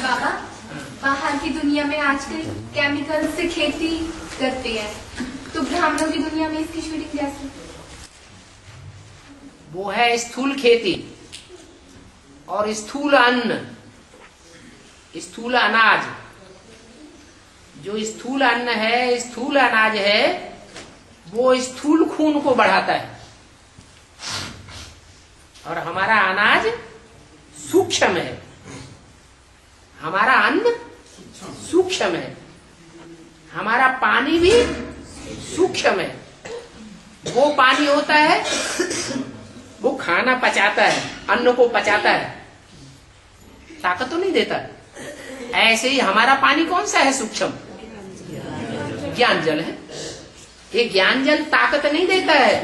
बाबा, बाहर की दुनिया में आजकल केमिकल से खेती करते हैं, तो ब्राह्मणों की दुनिया में इसकी शूटिंग कैसे? वो है स्थूल खेती और स्थूल अन्न, स्थूल अनाज। जो स्थूल अन्न है, स्थूल अनाज है, वो स्थूल खून को बढ़ाता है, और हमारा अनाज सूक्ष्म है, हमारा अन्न सूक्ष्म है, हमारा पानी भी सूक्ष्म है। वो पानी होता है वो खाना पचाता है, अन्न को पचाता है, ताकत तो नहीं देता। ऐसे ही हमारा पानी कौन सा है? सूक्ष्म ज्ञान जल है। ये ज्ञान जल ताकत नहीं देता है।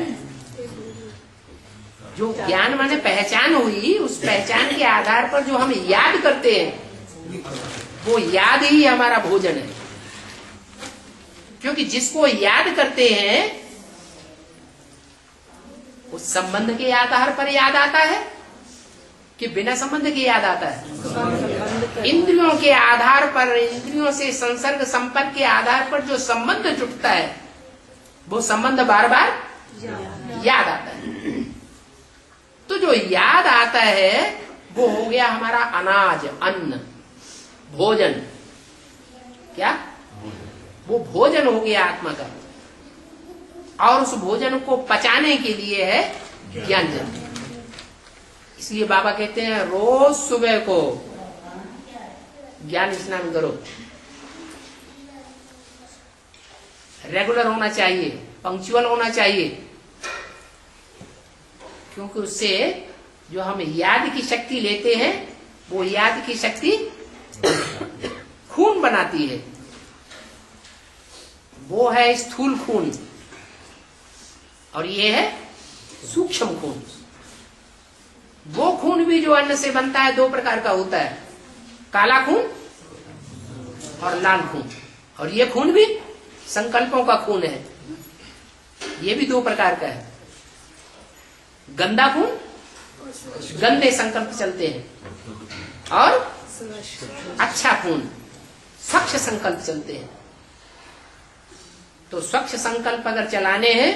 जो ज्ञान माने पहचान हुई, उस पहचान के आधार पर जो हम याद करते हैं, वो याद ही हमारा भोजन है। क्योंकि जिसको याद करते हैं उस संबंध के आधार पर याद आता है कि बिना संबंध के याद आता है? इंद्रियों के आधार पर, इंद्रियों से संसर्ग संपर्क के आधार पर जो संबंध जुटता है, वो संबंध बार बार याद आता है। तो जो याद आता है वो हो गया हमारा अनाज, अन्न, भोजन। क्या? वो भोजन हो गया आत्मा का, और उस भोजन को पचाने के लिए है ज्ञान जल। इसलिए बाबा कहते हैं रोज सुबह को ज्ञान स्नान करो। रेगुलर होना चाहिए, पंक्चुअल होना चाहिए, क्योंकि उससे जो हम याद की शक्ति लेते हैं, वो याद की शक्ति खून बनाती है। वो है स्थूल खून और ये है सूक्ष्म खून। वो खून भी जो अन्न से बनता है दो प्रकार का होता है, काला खून और लाल खून। और ये खून भी संकल्पों का खून है, ये भी दो प्रकार का है। गंदा खून, गंदे संकल्प चलते हैं, और अच्छा खून, स्वच्छ संकल्प चलते हैं। तो स्वच्छ संकल्प अगर चलाने हैं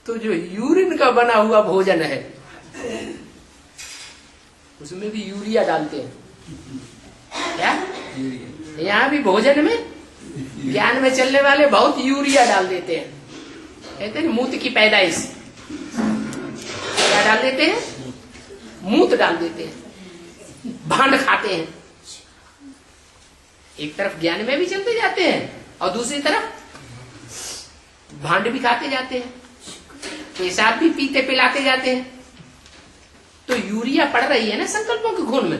तो जो यूरिन का बना हुआ भोजन है उसमें भी यूरिया डालते हैं। क्या? यहाँ भी भोजन में, ज्ञान में चलने वाले बहुत यूरिया डाल देते हैं। कहते हैं मूत की पैदाइश। क्या डाल देते हैं? मूत डाल देते हैं, भांड खाते हैं। एक तरफ ज्ञान में भी चलते जाते हैं और दूसरी तरफ भांड भी खाते जाते हैं, पेशाब भी पीते पिलाते जाते हैं। तो यूरिया पड़ रही है ना संकल्पों के खून में,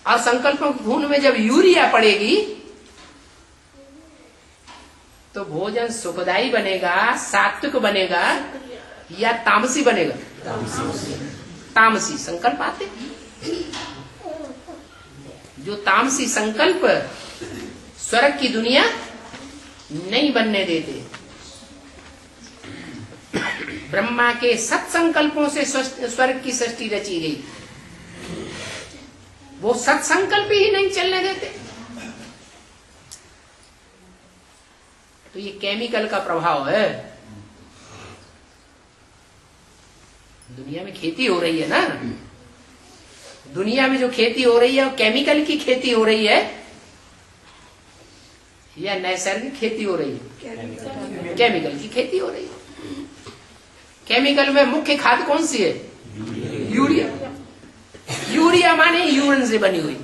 और संकल्पों के खून में जब यूरिया पड़ेगी तो भोजन सुखदायी बनेगा, सात्विक बनेगा या तामसी बनेगा? तामसी संकल्प आते। जो तामसी संकल्प स्वर्ग की दुनिया नहीं बनने देते। ब्रह्मा के सत्संकल्पों से स्वर्ग की सृष्टि रची गई, वो सत्संकल्प ही नहीं चलने देते। तो ये केमिकल का प्रभाव है। दुनिया में खेती हो रही है ना, दुनिया में जो खेती हो रही है वो केमिकल की खेती हो रही है या नैसर्गिक खेती हो रही है? केमिकल की खेती हो रही है। केमिकल में मुख्य खाद कौन सी है? यूरिया। यूरिया माने यूरिन से बनी हुई।